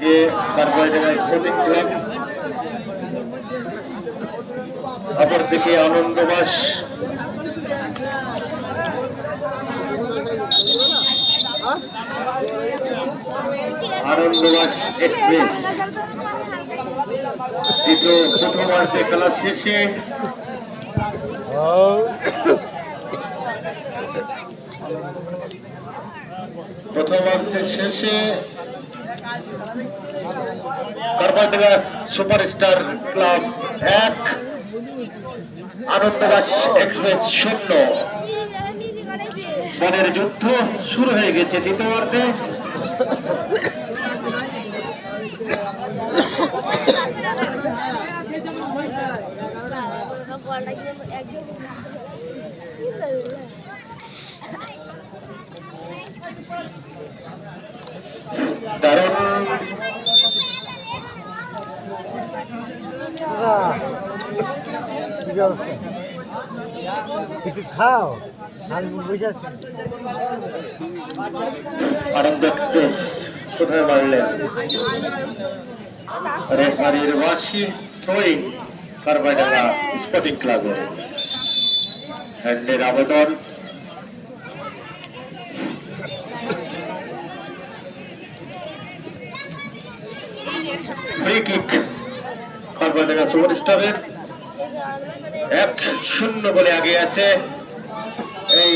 দিকে কারবাইডাঙ্গা sporting club, অপরদিকে আনন্দবাস express. প্রথমার্ধে খেলা শেষে কারবাইডাঙ্গা সুপারস্টার ক্লাব 1, আনন্দবাস এক্সপ্রেস 0। বলের যুদ্ধ শুরু হয়ে গেছে দ্বিতীয়ার্ধে। দারুণ খাও আনন্দ এক্সপ্রেস কোথায় মারলেন? রেফারির বাঁশি থ্রোয়িং কারবাইডাঙ্গা স্পোর্টিং ক্লাবের। হ্যান্ডের আবেদন। Free kick কারবাইডাঙ্গা সুপারস্টারের। 1-0 বলে আগে আছে এই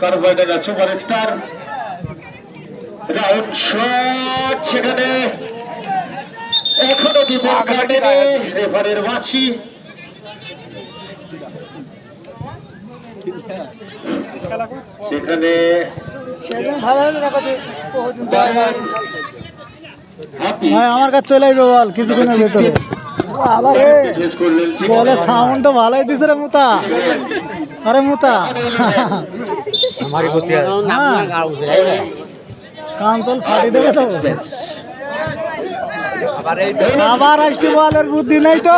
কারবাইডাঙ্গা সুপারস্টার। রাউন্ড শট, সেখানে এখনো বিপদ কাটেনি রেফারির বাঁশি। সেখানে আমার কাছে চলে আসবে বল কিছুক্ষণের ভেতরে। বলে সাউন্ড তো ভালোই দিছে রে মুতা। আরে মুতা কাঞ্চল ফাটি দেবে তো। আবার আসছে বলের বুদ্ধি নেই তো।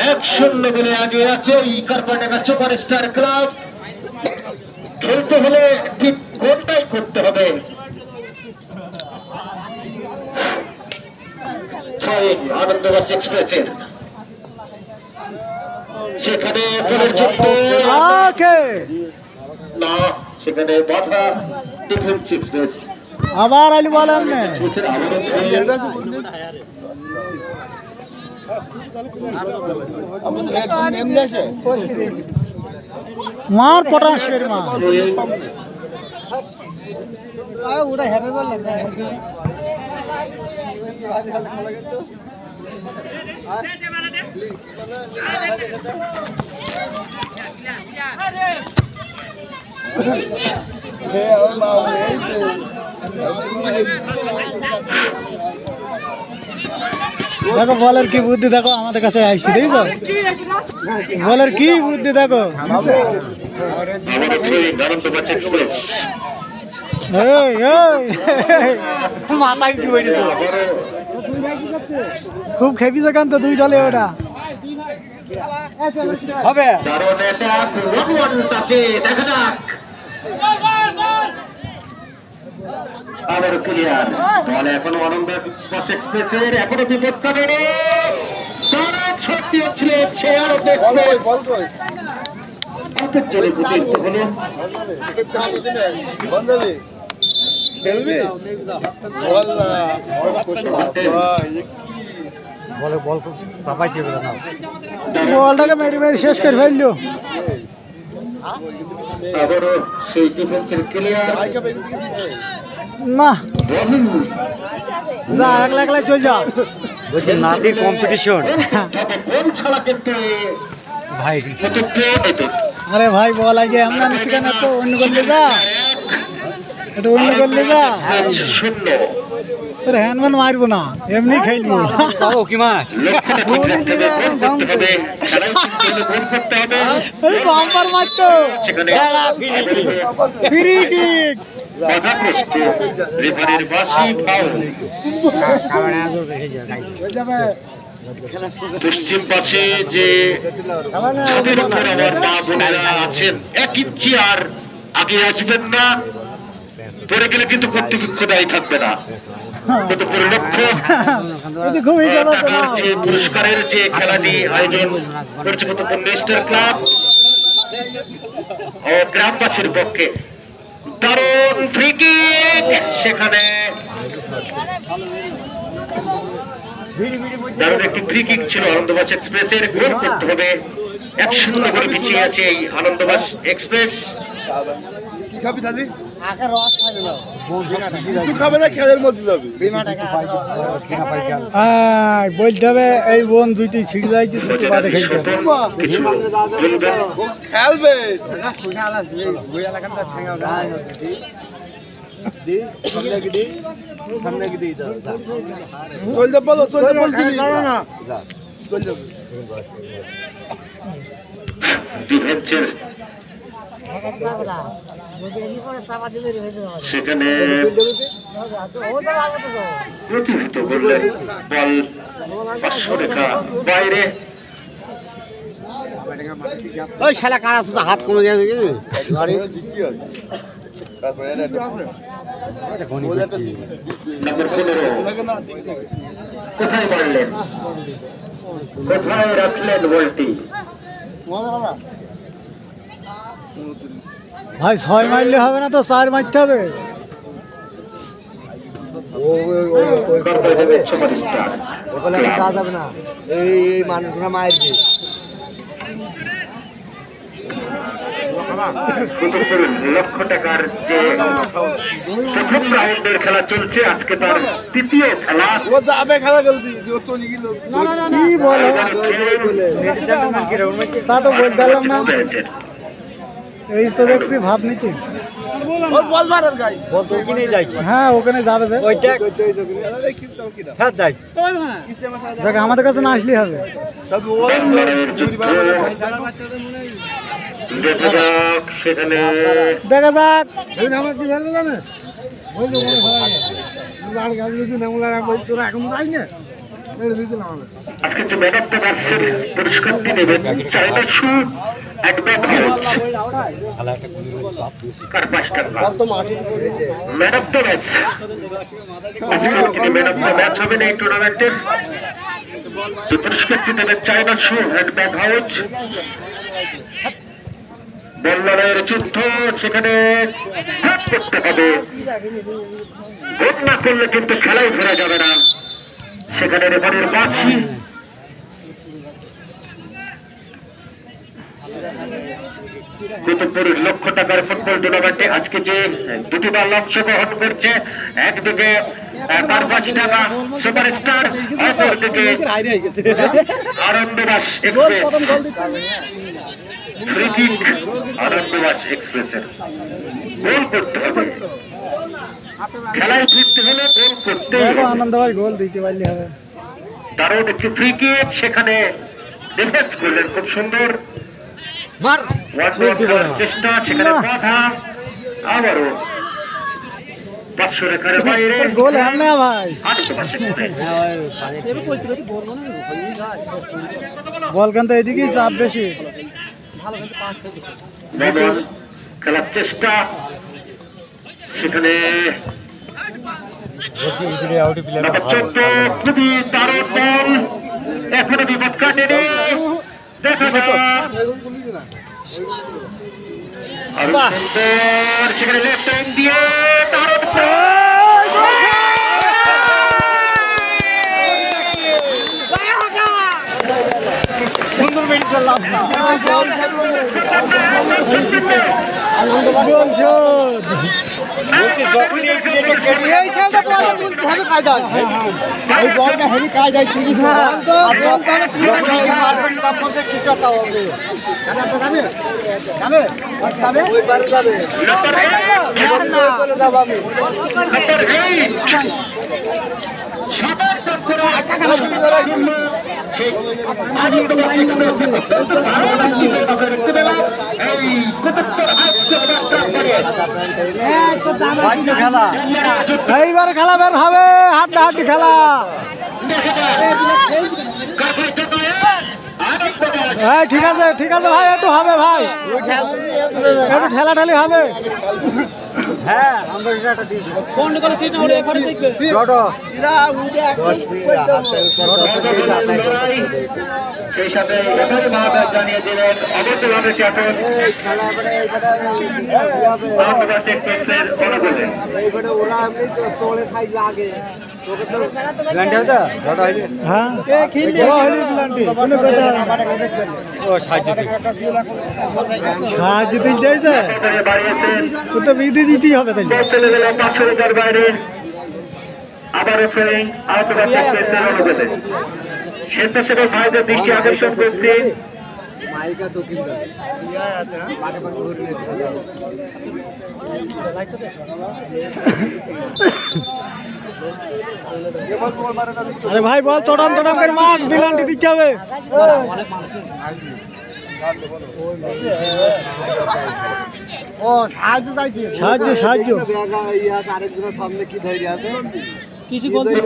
1-0 বলে আগে আছে এই কারবাইডাঙ্গা সুপারস্টার ক্লাব। খেলতে হলে ঠিক গোলটাই করতে হবে। আনন্দবাস এক্সপ্রেসের সেখানে বলের যুদ্ধ না, সেখানে বাধা ডিফেন্সিভ স্পেস। আবার আইলি বলে মার পটাশের মা ওটা হেরে বল দেখো বলের কি বুদ্ধি দেখো, আমাদের কাছে আসছি দেখছো বলের কি বুদ্ধি দেখো। মাথায় খুব খেপিছে কান তো দুই দলে ওটা হবে। আবার ক্লিয়ার বল এখনো আনন্দবাস এক্সপ্রেসের, এখনো বিপদ কাটেনি। ছট দিয়েছিল সে আরো দেখবে বলটাকে মেরে মেরে শেষ করে ফেললো। আবারও সেই ডিফেন্সের ক্লিয়ার না যা একলা একলা চল যা বলছি নাতি কম্পিটিশন ভাই। আরে ভাই বল আগে আমরা ঠিকানা তো অন্য করলে যা, এটা অন্য করলে যা। তোর হ্যান্ডম্যান মারবো না, এমনি খেলবো কি মাস বাম্পার মারতো ফ্রি কিক। পশ্চিম পাশে যে ছাদের উপর আমার মা বোনেরা আছেন, 1 ইঞ্চি আর আগে আসবেন না। পড়ে গেলে কিন্তু কর্তৃপক্ষ দায়ী থাকবে না। কিন্তু লক্ষ্য খুবই যে পুরস্কারের যে খেলাটি আয়োজন করছে স্টার ক্লাব ও গ্রামবাসীর পক্ষে দারুণ ফ্রি কিক, সেখানে দারুণ একটি ফ্রি কিক ছিল আনন্দবাস এক্সপ্রেসের। গোল করতে হবে, 1-0 করে পিছিয়ে আছে এই আনন্দবাস এক্সপ্রেস। বলতে হবে এই বোন দুইটি ছিড়ে যাইছে, দুটো বাদে খেলতে হবে। খেলবে চলতে বলো, চলতে বলছি চলতে ডিফেন্সের সেখানে প্রতিহত করলেন বল পার্শ্বরেখা বাইরে। ওই শালা কার আছে তো হাত কমে গেছে নম্বর 15 কোথায় মারলেন, কোথায় রাখলেন বলটি? ভাই 6 মারলে হবে না তো, 4 মারতে হবে। যাবে না এই মানুষরা মায়ের লক্ষ টাকার যে প্রথম রাউন্ডের খেলা চলছে, আজকে তার তৃতীয় খেলা। ও যাবে খেলা জলদি, ও চলে গেল। কি বলো, তা তো বলতে পারলাম না। এই তো দেখছি ভাব নিতে বল মারার গাই বল তো ওখানে যাইছে। হ্যাঁ ওখানে যাবে যে ওইটা হ্যাঁ যাইছে। যাক আমাদের কাছে না আসলেই হবে। সেখানে দেখা যাক। আজকে যে ম্যান অফ দ্য ম্যাচের পুরস্কারটি নেবেন চাইনা শু এক ব্যাট হাউস কারপাস্টার ম্যান অফ দ্য ম্যাচ। আজকে তিনি ম্যান অফ দ্য ম্যাচ হবেন এই টুর্নামেন্টের। যে পুরস্কারটি দেবেন চাইনা শু এক ব্যাট হাউস। বল লড়াইয়ের যুদ্ধ, সেখানে করতে হবে, গোল না করলে কিন্তু খেলায় ফেরা যাবে না। সেখানে রেফারির বাঁশি। কুতুবপুরের লক্ষ টাকার ফুটবল টুর্নামেন্টে আজকে যে দুটি দল অংশগ্রহণ করছে, একদিকে কারবাজি ঢাকা সুপারস্টার, অপরদিকে আনন্দবাস এক্সপ্রেস। ফ্রি কিক আনন্দবাস এক্সপ্রেসের। গোল করতে হবে, খেলায় ফিরতে হলে গোল করতে হবে। আনন্দবাস গোল দিতে পারলে হবে। দারুণ একটি ফ্রি কিক, সেখানে ডিফেন্স করলেন খুব সুন্দর। চেষ্টা, সেখানে বাধা, আবারও পার্শ্বরেখার বাইরে গোল হয় না ভাই। বল কিন্তু এদিকেই চাপ বেশি। খেলার চেষ্টা, সেখানে খুবই দারুণ বল, এখনো বিপদ কাটেনি। দেখা যাক সেখানে লেফট হ্যান্ড দিয়ে দারুণ সুন্দর মেডিকেল হেভি কায়দায় চুরি এইবারে খেলা বের হবে, হাড্ডাহাড্ডি খেলা। হ্যাঁ ঠিক আছে, ঠিক আছে ভাই, একটু হবে ভাই, একটু ঠেলাঠালি হবে। হ্যাঁ আমরা এটা দিয়ে দেব কোন করে সিট হলো এবারে দেখবে ডটো এরা উদে 10 সেই সাথে এবারে মহাদাস জানিয়ে দিলেন অবশ্যভাবে ক্যাপ্টেন মহাদাস এক্সপ্রেসের অনুকূলে এইবারে ওরা আমি তো তোলে খাই লাগে তোকে তো প্ল্যান্টে হতো ডটো হইবে হ্যাঁ কে খিললে হইলে প্ল্যান্টে কোন কথা ও সাহায্য দিল যাইছে বাড়িয়েছেন তো বিধি দিতেই হবে তাই চলে গেল 500 মিটার বাইরে আবারও ফ্রেইং আউটবাস এক্সপ্রেসের অনুকূলে স্বেচ্ছাসেবক ভাইদের দৃষ্টি আকর্ষণ করছে মাইকা চকিং ইয়া আছে না মাঠে পাক ঘুরে আরে ভাই বল চড়াম চড়াম করে মাঠ বিলান্টি দিতে হবে ও সাহায্য চাইছি সাহায্য আরেকজনের সামনে কি ধরে আছে কিছু বলতে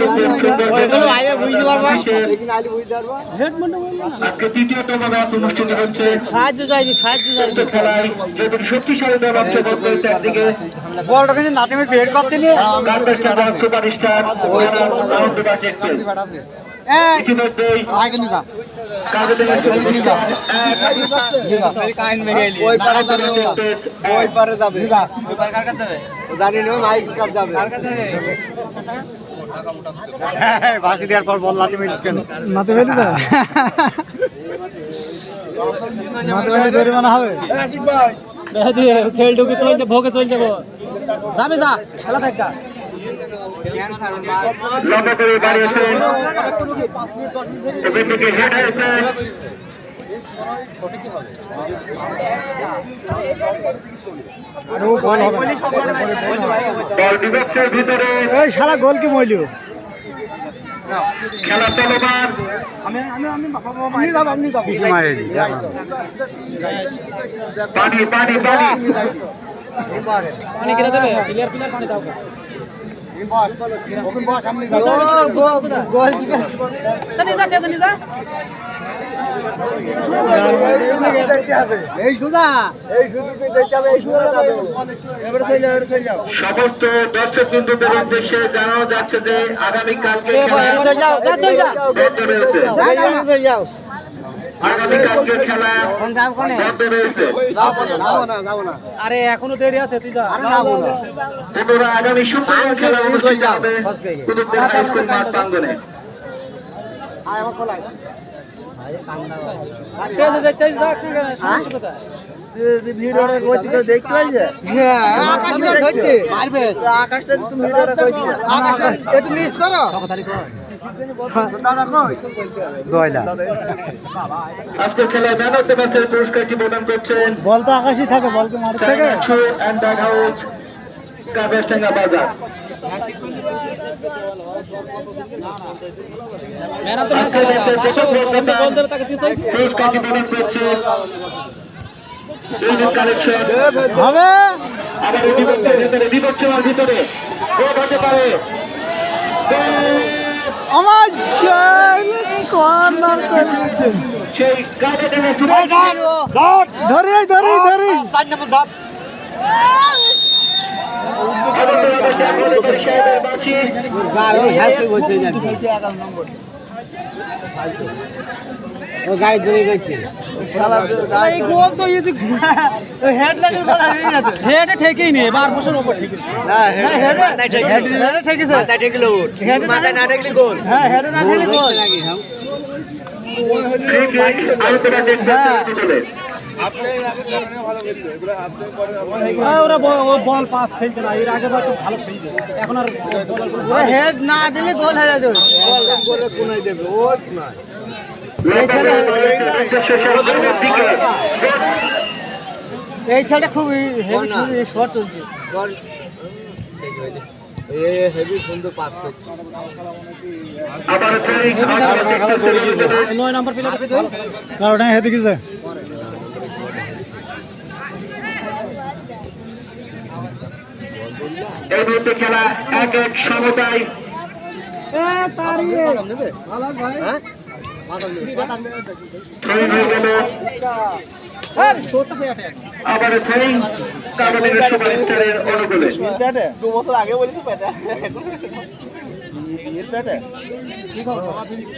ওইগুলো আইবে বুঝতে পারবা লেকিন আইলে বুঝতে পারবা হেড মন্ড বললা আজকে তৃতীয়তম ম্যাচ অনুষ্ঠিত হচ্ছে সাহায্য চাইছি খেলায় যদি শক্তিশালী দল অংশগ্রহণ করেছে একদিকে বলটা কিন্তু নাতে মে হেড করতে নি সুপারস্টার আউটবাস এক্সপ্রেস ইতিমধ্যেই আগে নিজা কাজে নিজা কাইন মে গেলি ওই পারে যাবে ওই পারে যাবে নিজা ওই পারে কার কাছে যাবে জানি না মাইক কার যাবে কার কাছে যাবে হ্যাঁ বাসি দেওয়ার পর বল লাতে মিলিস কেন নাতে মিলি যা নাতে মিলি জরিমানা হবে আশিক ভাই বেদি ছেল ঢুকে চল যা ভোগে চল যাব যাবে যা খেলা দেখা লম্বা করে বাড়িয়েছেন এদিকে হেড হয়েছে দল বিপক্ষের ভিতরে এই শালা গোল কি মইলো খেলা চলমান পানি পানি পানি পানি কিনে দেবে প্লেয়ার পানি দাও সমস্ত দর্শক বিন্দুদের উদ্দেশ্যে জানানো যাচ্ছে যে আগামীকালকে আগামীকালকে খেলা বন্ধ রয়েছে। আরে এখনো দেরি আছে তুই যা পুনরায় আগামী শুক্রবার খেলা অনুষ্ঠিত হবে কুতুবদিন হাই স্কুল মাঠ প্রাঙ্গণে। ভিডিওটা করছি কেউ দেখতে পাইছে আকাশটা তুমি ভিডিওটা করছি আকাশটা একটু নিচ করো আজকের খেলায় ম্যান অফ দ্য ম্যাচের পুরস্কারটি প্রদান করছেন বল তো আকাশই থাকে বল তো মারতে থাকে এন্ড ব্যাট হাউস কাবেরডাঙ্গা বাজার। পুরস্কারটি প্রদান করছে কালেকশন হবে আবার বিপক্ষের ভিতরে বিপক্ষের ভিতরে গোল হতে পারে। আমার কর্নার করে দিয়েছে সেই কাবে দেবে ধরি ধরি ধরি গায়ে ধরে গেছে গোল তো হেড লাগে হেড ঠেকেই নেই 12 বছর উপর ঠিক হেড ঠেকেছে মাথা ঠেকলো হেড মাথা না ঠেকলে গোল হ্যাঁ হেড না ঠেকলে গোল ওরা বল পাস খেলছে না এর আগে ভালো খেলছে এখন আর হেড না দিলে গোল হয়ে যাবে গোলে কোনায় দেবে ও কোনায় এই ছেলেটা খুব হেভি শট চলছে হেভি সুন্দর পাস করছে 9 নম্বর প্লেয়ার কারণ হেদি কিছে এই মুহূর্তে খেলা 1-1 সমতায়। আবার কাবাডির সুপারস্টারের অনুকূলে। প্যাটে 2 বছর আগে বলেছি প্যাটে এর প্যাটে কি খবর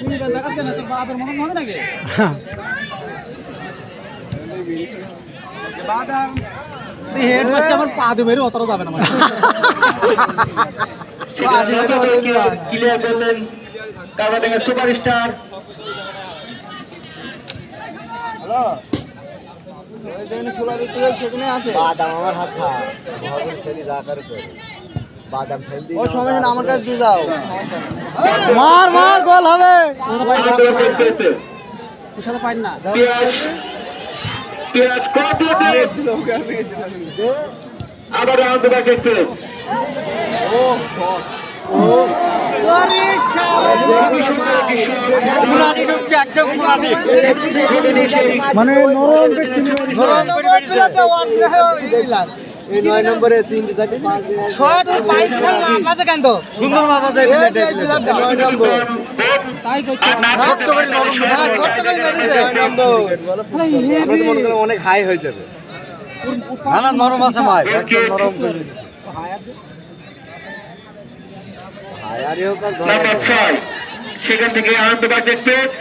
তুমি দেখাতে না তোর বাবার মনে হবে নাকি বাদাম হেড মাস্টার আমার পা দিয়ে মেরে অতটা যাবে না মানে পা দিয়ে মেরে ক্লিয়ার করলেন কাবাডির সুপারস্টার। হ্যালো ওই যেখানে সোলার তুলে সেখানে আছে বাদাম আমার হাত খা ভগবান সেরি রাখার করে বাদাম ফেল দি ও সময় না আমার কাছে দিয়ে যাও মার মার গোল হবে ওর সাথে পাই না পেঁয়াজ কত আবার আমাদের কাছে একটু ও শট ও আরে শালা গুনাদি ঢুকছে একদম গুনাদি মানে নরম ব্যক্তি নরম প্লেয়ারটা ওয়ার্ড দেখো এই 9 নম্বরে 3 4 5 শট পাইপ খেল মাপাছে কেন তো সুন্দর মাপাছে এই প্লেয়ারটা 9 নম্বর তাই কইছে ছোট করে 9 নম্বর আমরা তো মনে করি অনেক হাই হয়ে যাবে না না নরম আছে ভাই একদম নরম করে দিচ্ছে নাম্বার 6 সেখান থেকে আনন্দবাজার এক্সপ্রেস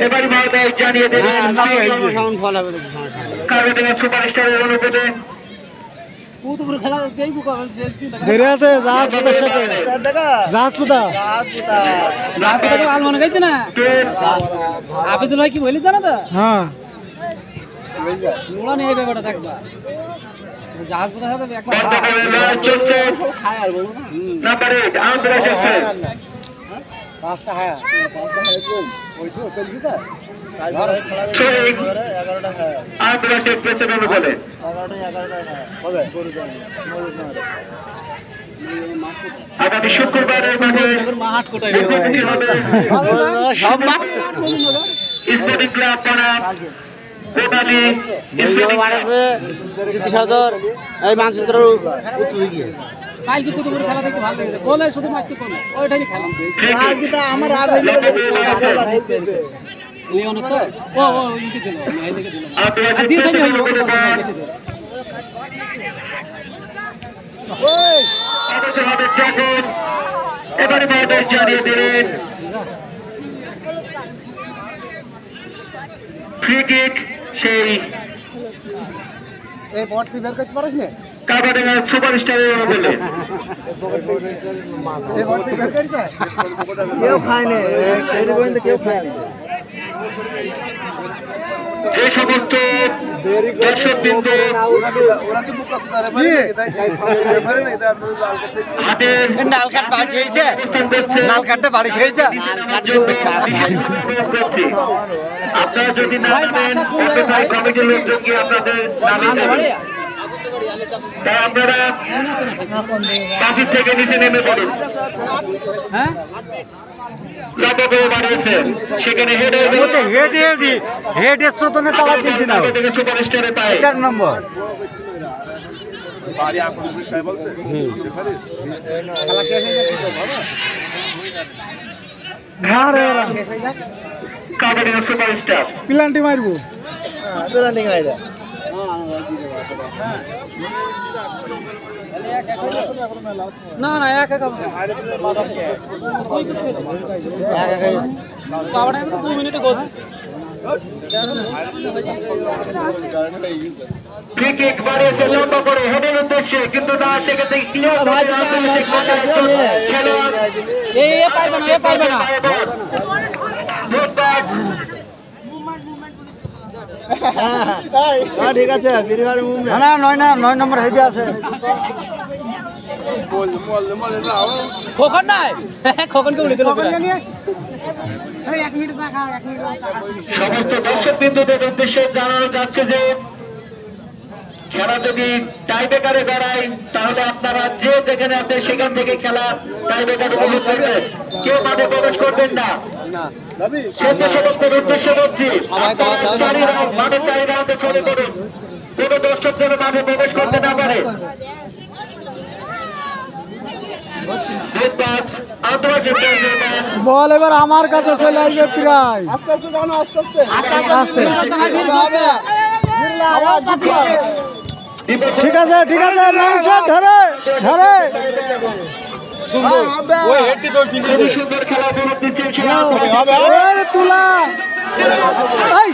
এবারে মহোদয় জানিয়ে দিলেন কাবাডির সুপারস্টারের অনুকূলে ধরে আছে জাহাজ পুতার সাথে জাহাজ পুতা জাহাজ পুতা আল মনে গাইছে না আফিজুল ভাই কি বলি জানো তো হ্যাঁ মোড়া নেই ব্যাপারটা দেখবা জাহাজ পুতার সাথে একবার চলছে নাম্বার 8 আনন্দবাজার এক্সপ্রেস পাঁচটা হ্যাঁ ওই তো চল কি স্যার আনন্দবাজার এক্সপ্রেসের অনুকূলে 11টা আগামী শুক্রবারের মাঠ কোটায় সব স্পোর্টিং ক্লাব পাড়া কোটালি স্মৃতি সদর এই মানচিত্র কালকে কত করে খেলা দেখতে ভালো লেগেছে গোলে শুধু মারছে কোলে ওইটাই খেলা কালকে তো আমার রাগ হইলো লিওন তো ও ইঞ্চি দিল এই দিকে দিল আজি তাই হইলো ওই আমাদের যখন এবারে মহোদয় জানিয়ে দিলেন ফ্রি কিক সেই এই বট তুই বের করতে পারিস না কাবাডির সুপারস্টারের অনুকূলে এই বট তুই বের করিস কেউ খায় না খেয়ে দেবেন তো কেউ খায় না যে সমস্ত দর্শকবৃন্দ হাতের নাল কাট বাড়ি খেয়েছে নাল কাটটা বাড়ি খেয়েছে আপনারা যদি না নামেন কমিটির লোকজনকে আপনাদের নামে নেবেন তাই আপনারা কাশির থেকে নিচে নেমে পড়ুন। হ্যাঁ সেখানে হেড এসছো তো না তালা দিয়েছি না সুপারস্টারের পায়ে 4 নম্বর কাবাডির সুপারস্টার প্লান্টি মারবো প্লান্টি মাইরা না না এক এক কাবাডি তো 2 মিনিটে গোল দিছে ফ্রি কিক মারিয়েছে লম্বা করে হেডের উদ্দেশ্যে কিন্তু না সেক্ষেত্রে ক্লিয়ার এ পারবে না ঠিক আছে না 9 নম্বর হেভি আছে খোকন নাই খোকনকে উড়ে দিল সমস্ত দর্শকবৃন্দদের উদ্দেশ্যে জানানো যাচ্ছে যে খেলা যদি টাইব্রেকারে গড়ায় তাহলে আপনারা যে যেখানে আছেন সেখান থেকে খেলা টাইব্রেকারে উপভোগ করবেন, কেউ মাঠে প্রবেশ করবেন না। সে দেশভক্তের উদ্দেশ্যে বলছি, মাঠের 4 রাউন্ডে ছড়ে পড়ুন, কোনো দর্শক যেন মাঠে প্রবেশ করতে না পারে। লাইভ পাস আন্তরাজ এক্সপ্রেসের ম্যান বল এবার আমার কাছে চলে আসবে প্রায় আস্তে আস্তে জানো আস্তে আস্তে আস্তে দীপক ঠিক আছে লং শট ধরে খুবই সুন্দর খেলা উপভোগ দিচ্ছেন সেরা এই তুলা এই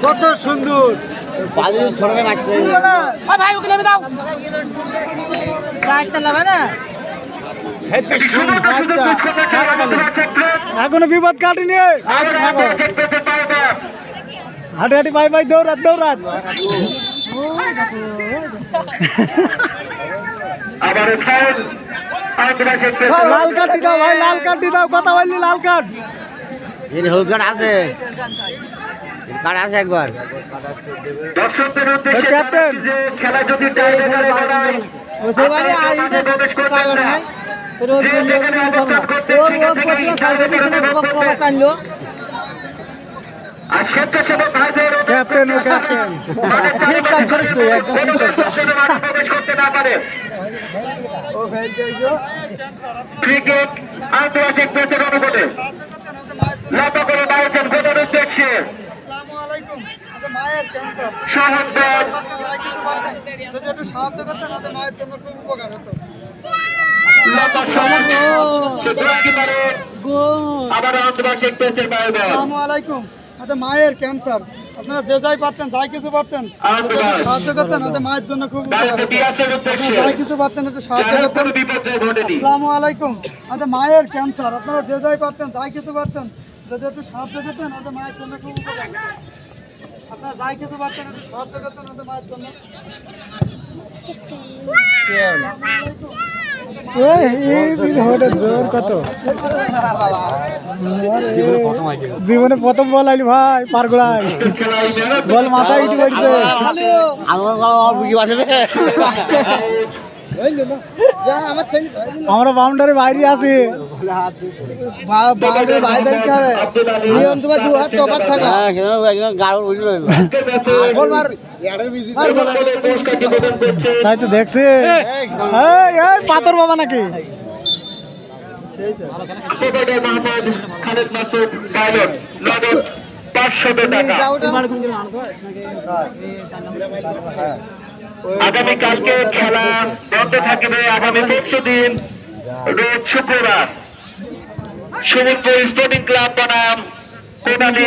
কত সুন্দর বাজে সরকার রাখছে এখনো বিপদ কাটেনি হাঁটি হাঁটি ভাই দৌড়াত আবার ফাউল আন্তরাজ এক্সপ্রেস লাল কার্ড দাও ভাই, লাল কার্ড দাও, কথা বললি লাল কার্ড। হলুদ কার্ড আছে, কার্ড আছে একবার। দর্শকদের উদ্দেশ্যে ক্যাপ্টেন। যে খেলা যদি টাইব্রেকারে গড়ায় আপনারা প্রবেশ করবেন না। যে যেখানে অবস্থান করছেন সেখান থেকেই টাইব্রেকারে প্রবেশ করবেন। আর স্বেচ্ছাসেবক ভাইদের ক্যাপ্টেন ও ক্যাপ্টেন ঠিক কাজ করিস তুই, একদম কোনো সদস্য মাঠে প্রবেশ করতে না পারে। ক্রিকেট আন্তরাজ এক্সপ্রেসের অনুমোদন লম্বা করে বাড়ছেন গোলের উদ্দেশ্যে মায়ের ক্যান্সার সহজ বল যদি একটু সাহায্য করতেন আমাদের মায়ের জন্য খুব উপকার হতো। লম্বা শট সে গোলকিপারে আবার আন্তরাজ এক্সপ্রেসের বাইরে বল। আসসালামু আলাইকুম, আমাদের মায়ের ক্যান্সার, আপনারা যে যাই পারতেন, যাই কিছু পারতেন যদি একটু সাহায্য করতেন আমাদের মায়ের জন্য খুব উপকার ডাইরেক্ট হতো। বিয়াসের আপনারা উদ্দেশ্যে যাই কিছু পারতেন একটু সাহায্য যারা করতেন। কোনো বিপদে ঘটেনি। আসসালামু আলাইকুম, আমাদের মায়ের ক্যান্সার, আপনারা যে যাই পারতেন, যাই কিছু পারতেন যদি একটু সাহায্য করতেন আমাদের মায়ের জন্য খুব উপকার হতো। আপনারা যাই কিছু পারতেন একটু সাহায্য করতেন আমাদের মায়ের জন্য। জীবনে প্রথম বল আইলি ভাই, পারগুলাই খেলায় মেহনত বল মাথায় ইটি পড়ছে। আমরা বাউন্ডারি বাইরে আছি। আব্দুল আলী নিয়ম তোমার দু হাত কপার থাকা। বলে পুরস্কারটি প্রদান করছে তাই তো দেখছি। এই পাথর বাবা নাকি? সুবেদার মাহমুদ খালেদ মাসুদ পাইলট নগদ 500 টাকা। আগামী কালকে খেলা বন্ধ থাকবে। আগামী পরশু দিন রোজ শুক্রবার সমুদ্র স্পোর্টিং ক্লাব বনাম কোটালী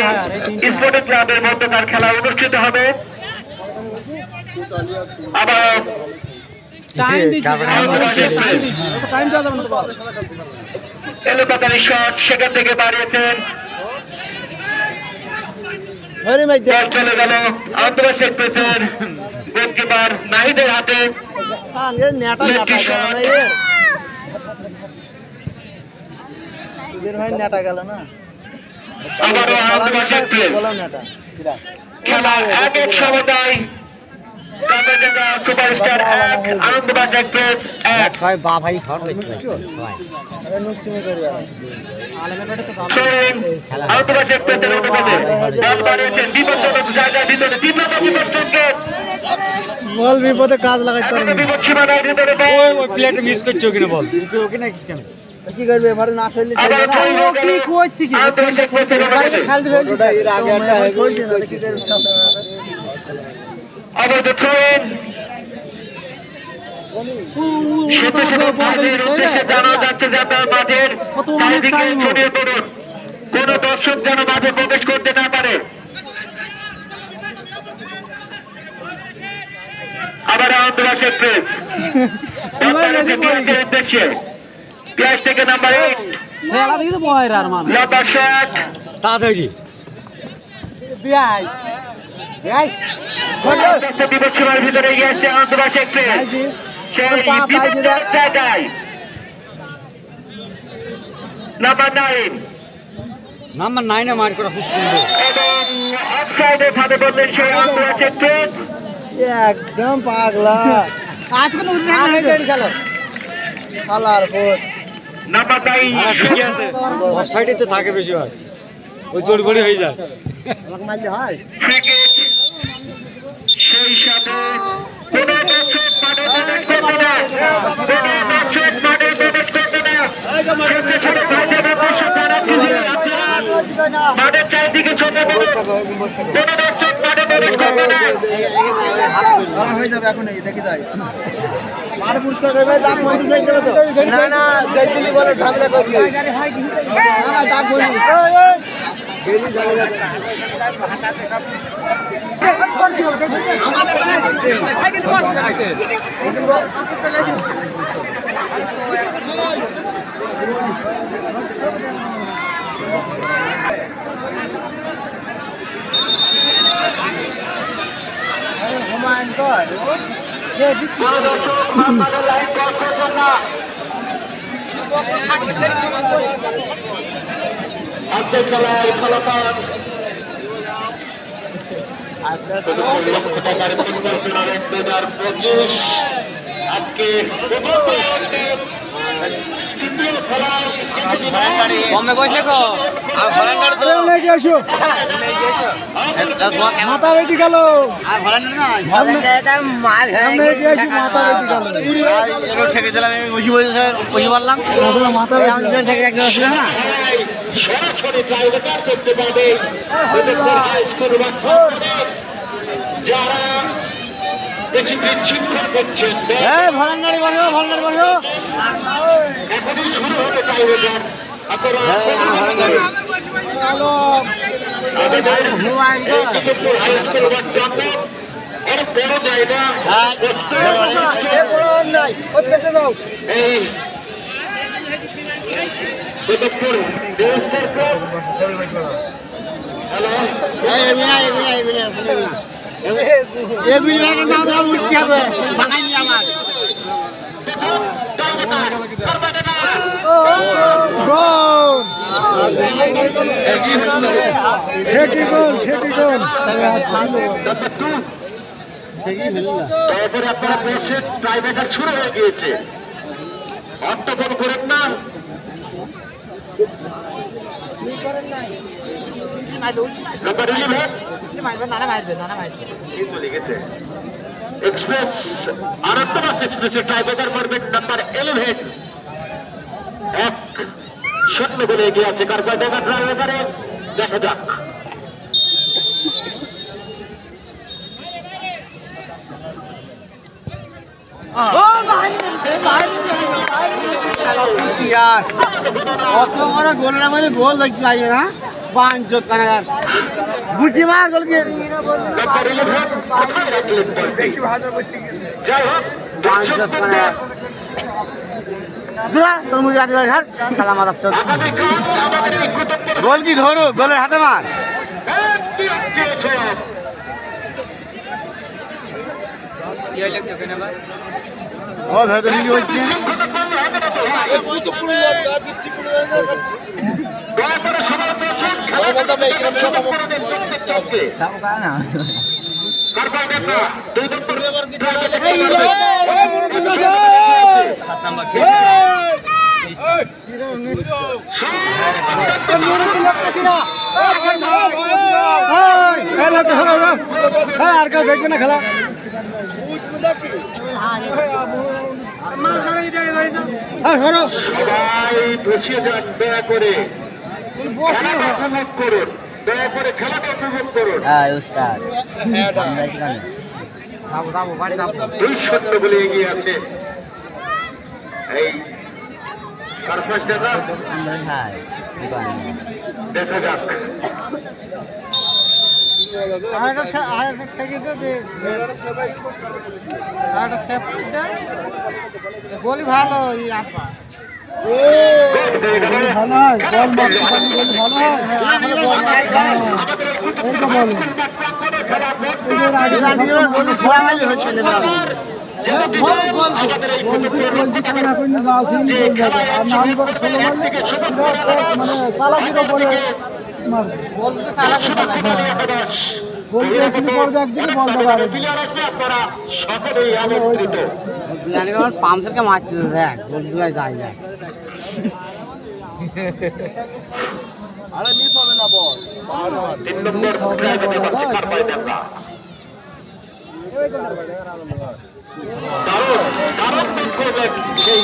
স্পোর্টিং ক্লাবের মধ্যকার খেলা অনুষ্ঠিত হবে। আবার এলোপাতারি শট সেখান থেকে বাড়িয়েছেন, বল চলে গেল আন্তরাজ এক্সপ্রেসের গোলকিপার নাহিদের হাতে। লেফটি শট আবারও আন্তরাজ এক্সপ্রেস খেলা এক সমতায় সুপারস্টার 1 আনন্দবাজ এক্সপ্রেস 1। আনন্দবাজ এক্সপ্রেসের অনুমোদন বল বাড়িয়েছেন বিপজ্জনক জায়গার ভিতরে 3 নম্বর বিপদ সংকেত। বল বিপদে কাজ লাগাইতে এখনো পারবি। বিপদ সীমানার ভিতরে বল। প্লেট মিস করছো কিনা বল, ওকে না কেন? কি করবে এবারে না খেললে আবার জয় হয়ে গেল আনন্দবাজ এক্সপ্রেসের অনুমোদন। অবৈধ ট্রেন স্বেচ্ছাসেবক ভাইদের উদ্দেশ্যে জানানো যাচ্ছে যে আপনার মাঠের চারিদিকে ছড়িয়ে পড়ুন, কোন দর্শক যেন মাঠে প্রবেশ করতে না পারে। আবার আনন্দবাজ এক্সপ্রেস পিয়াসের উদ্দেশ্যে, পিয়াস থেকে নাম্বার 8 লম্বা শট তাড়াতাড়ি বিপদ সীমার ভিতরে এগিয়ে আসছে আনন্দবাজ এক্সপ্রেস সেই বিপদের জায়গায়। নাম্বার 9 নাম্বার 9 মার করা খুব সুন্দর, এবং অফসাইডে ভাবে বললেন সেই আনন্দবাজ এক্সপ্রেস। একদম পাগলা। আজকে তো খেলো খেলার পর নাম্বার 9 অফসাইডে তো থাকে বেশি হয়, ওই জড়বড়ি হয়ে যায়। ক্রিকেট সেই সাথে কোনো দর্শক মাঠে প্রবেশ করবে না, কোনো দর্শক মাঠে প্রবেশ করবে না। সত্যি সত্যি ভাইদের উদ্দেশ্যে জানাচ্ছি যে আপনারা মাঠের চারদিকে ছড়িয়ে পড়ুন, কোনো দর্শক মাঠে প্রবেশ করবে না। হয়ে যাবে এখন এই দেখি যাই মার পুরস্কার দেবে দাগ বইতে যাই দেবে তো না না যাই দিলি বলে ঝামেলা করবি না না দাগ বই গেলি ঝামেলা হুমায়ুন কর কোনো দর্শক মাঠের লাইন ক্রস করবেন না। আজকের খেলায় ফলাফল লক্ষ টাকার ফুটবল টুর্নামেন্ট 2025 আজকে প্রথম রাউন্ডের তৃতীয় খেলায় মাথা বেঁধে গেল সরাসরি প্রাইভেটার করতে পারবে যারা বেশি বিশৃঙ্খল করছেন এখনই শুরু হতে প্রাইভেটার অনেক বড় জায়গা এই প্রতাপপুর দেবস্থার ক্লাব তারপরে আপনারা বসে প্রাইভেটার শুরু হয়ে গিয়েছে অর্থপণ করেন না এক্সপ্রেস আনন্দবাস এক্সপ্রেসের টাইব্রেকার করবেন নাম্বার 11 1-0 বলে এগিয়ে আছে কারবার দেখা টাইব্রেকারে দেখা যাক গোল দেখতে লাগে না পাঁচ বুঝি মার গোল কে যাই হোক তোর মুখে খেলা মারাচ্ছ গোল কি ধরো গোলের হাতে মার ও ভেতর হিলি হচ্ছে আর কেউ দেখবে না খেলা সবাই বসিয়ে যান দয়া করে উপভোগ করুন দয়া করে খেলাটা উপভোগ করুন 2-0 বলে এগিয়ে আছে এই সারফাস দেখা যাক বলি ভালো চালাকির উপরে পাম্পসেরকে মারতে দেখ গোলগুলাই যায় যায় আরে মিস হবে না বল 3 নম্বর ড্রাইভে দেখাচ্ছে কারপাই ডাঙ্গা। দারুণ বেগ করলেন সেই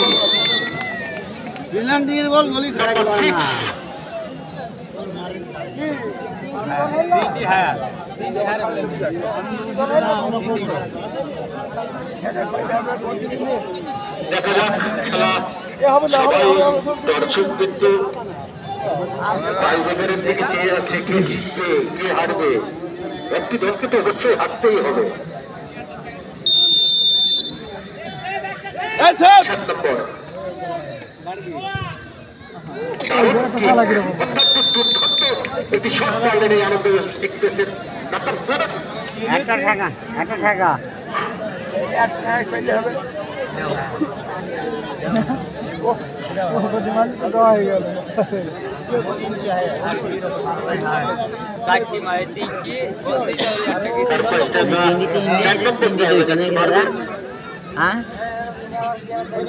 বিল্লান্ডির বল গলি ছাড়া গেল না। দেখা যাক খেলা। দর্শক কিন্তু টাইব্রেকারের দিকে চেয়ে আছে, কে জিতবে কে হারবে। একটি দলকে তো অবশ্যই হারতেই হবে। 7 নম্বর একটি শট মারলেন এই আনন্দ এক্সপ্রেসের ডাক্তার সাহেব। একটা ঠেকা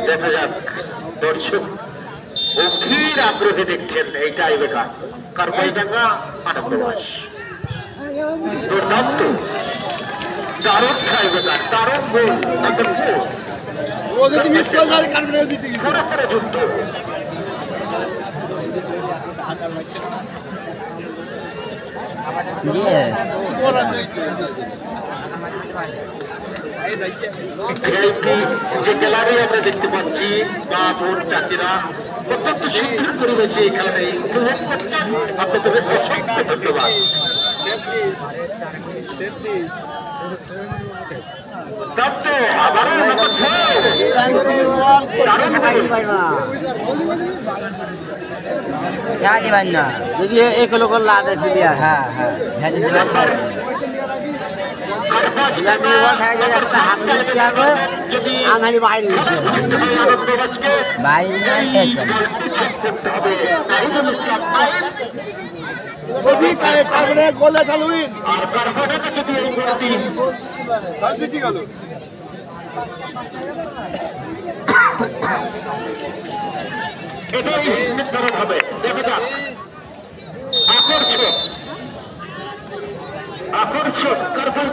দেখা যাক দর্শক গভীর আগ্রহে দেখছেন এই টাইব্রেকার কারপাইডাঙ্গা আনন্দবাস। দুর্দান্ত দারুণ টাইব্রেকার, দারুণ গোল, যুদ্ধ। যে গ্যালারি আমরা দেখতে পাচ্ছি, মা বোন চাচিরা অত্যন্ত সুন্দর পরিবেশে এই খেলাটাই উপভোগ করছেন। আপনাদের অসংখ্য ধন্যবাদ। আবারও যদি এক লোক লাদে প্লেয়ার। হ্যাঁ আঙালি বাইরে গোলে চালুইন আর কারখানাটা যদি এই গোলটি জিতে গেল। এটাই নির্ধারণ হবে। দেখা যাক আকর্ষণ কারখানা